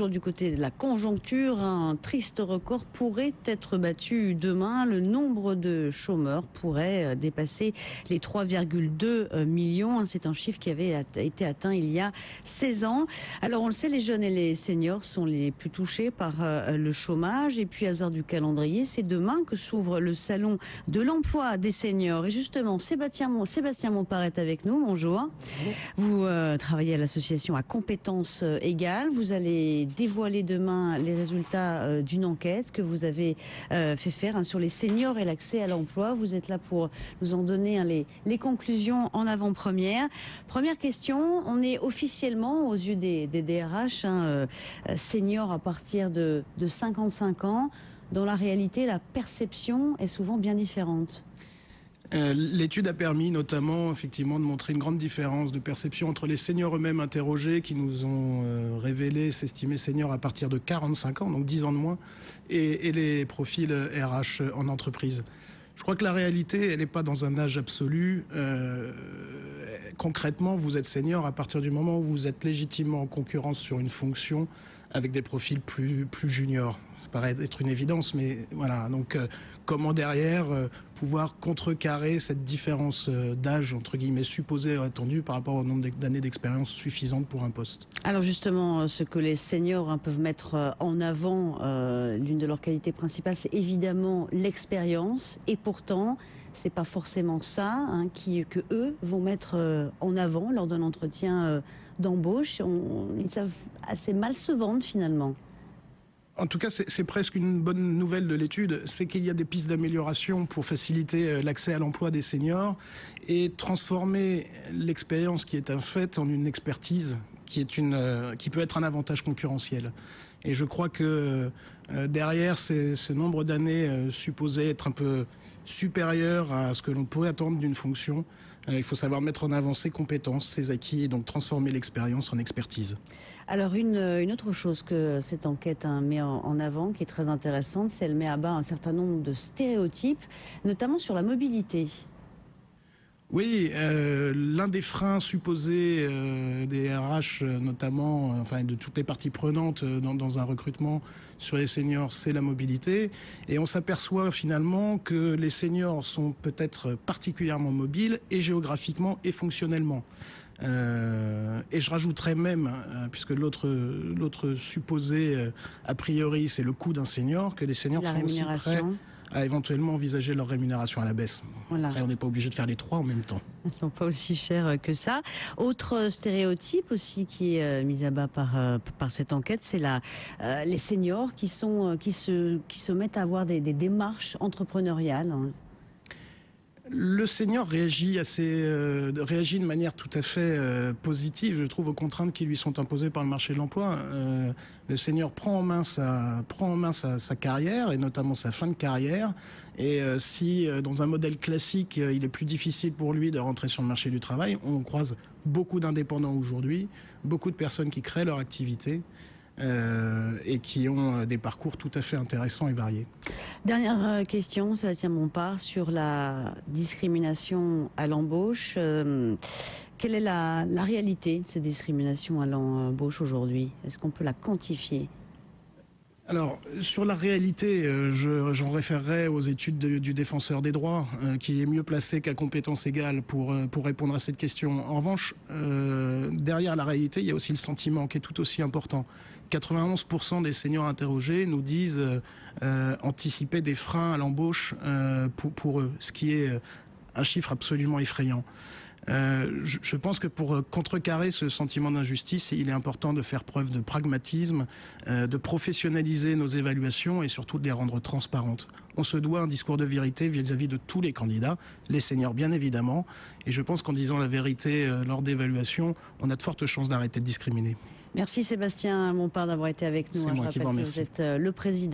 Du côté de la conjoncture, un triste record pourrait être battu demain. Le nombre de chômeurs pourrait dépasser les 3,2 millions. C'est un chiffre qui avait été atteint il y a 16 ans. Alors on le sait, les jeunes et les seniors sont les plus touchés par le chômage. Et puis, hasard du calendrier, c'est demain que s'ouvre le salon de l'emploi des seniors. Et justement, Sébastien Montpart est avec nous. Bonjour. Vous travaillez à l'association à compétences égales. Vous allez dévoiler demain les résultats d'une enquête que vous avez fait faire sur les seniors et l'accès à l'emploi. Vous êtes là pour nous en donner les conclusions en avant-première. Première question, on est officiellement aux yeux des DRH seniors à partir de 55 ans. Dans la réalité, la perception est souvent bien différente. L'étude a permis notamment effectivement de montrer une grande différence de perception entre les seniors eux-mêmes interrogés qui nous ont révélé s'estimer seniors à partir de 45 ans, donc 10 ans de moins, et les profils RH en entreprise. Je crois que la réalité, elle n'est pas dans un âge absolu. Concrètement, vous êtes senior à partir du moment où vous êtes légitimement en concurrence sur une fonction avec des profils plus juniors. Ça paraît être une évidence, mais voilà. Donc, comment derrière pouvoir contrecarrer cette différence d'âge, entre guillemets, supposée ou attendue par rapport au nombre d'années d'expérience suffisante pour un poste? Alors justement, ce que les seniors peuvent mettre en avant, l'une de leurs qualités principales, c'est évidemment l'expérience. Et pourtant, c'est pas forcément ça que eux vont mettre en avant lors d'un entretien d'embauche. Ils savent assez mal se vendre finalement. En tout cas, c'est presque une bonne nouvelle de l'étude, c'est qu'il y a des pistes d'amélioration pour faciliter l'accès à l'emploi des seniors et transformer l'expérience qui est un fait en une expertise qui peut être un avantage concurrentiel. Et je crois que derrière ce nombre d'années supposé être un peu supérieur à ce que l'on pourrait attendre d'une fonction, il faut savoir mettre en avant ses compétences, ses acquis et donc transformer l'expérience en expertise. Alors une autre chose que cette enquête met en avant, qui est très intéressante, c'est qu'elle met à bas un certain nombre de stéréotypes, notamment sur la mobilité. Oui, l'un des freins supposés des RH, notamment, enfin de toutes les parties prenantes dans un recrutement sur les seniors, c'est la mobilité. Et on s'aperçoit finalement que les seniors sont peut-être particulièrement mobiles, et géographiquement et fonctionnellement. Et je rajouterais même, puisque l'autre supposé a priori, c'est le coût d'un senior, que les seniors sont aussi prêts à éventuellement envisager leur rémunération à la baisse. Voilà. Après, on n'est pas obligé de faire les trois en même temps. Ils ne sont pas aussi chers que ça. Autre stéréotype aussi qui est mis à bas par cette enquête, c'est les seniors qui se mettent à avoir des démarches entrepreneuriales. Le senior réagit de manière tout à fait positive, je trouve, aux contraintes qui lui sont imposées par le marché de l'emploi. Le senior prend en main sa carrière, et notamment sa fin de carrière. Et si dans un modèle classique, il est plus difficile pour lui de rentrer sur le marché du travail, on croise beaucoup d'indépendants aujourd'hui, beaucoup de personnes qui créent leur activité. Et qui ont des parcours tout à fait intéressants et variés. Dernière question, Sébastien Montpart, sur la discrimination à l'embauche. Quelle est la réalité de ces discriminations à l'embauche aujourd'hui? Est-ce qu'on peut la quantifier? Alors, sur la réalité, j'en référerai aux études du défenseur des droits, qui est mieux placé qu'à compétences égales pour répondre à cette question. En revanche, derrière la réalité, il y a aussi le sentiment qui est tout aussi important. 91% des seniors interrogés nous disent anticiper des freins à l'embauche pour eux, ce qui est un chiffre absolument effrayant. Je pense que pour contrecarrer ce sentiment d'injustice, il est important de faire preuve de pragmatisme, de professionnaliser nos évaluations et surtout de les rendre transparentes. On se doit un discours de vérité vis-à-vis de tous les candidats, les seniors bien évidemment, et je pense qu'en disant la vérité lors d'évaluation, on a de fortes chances d'arrêter de discriminer. Merci Sébastien Montpart d'avoir été avec nous. C'est moi qui vous remercie. Vous êtes le président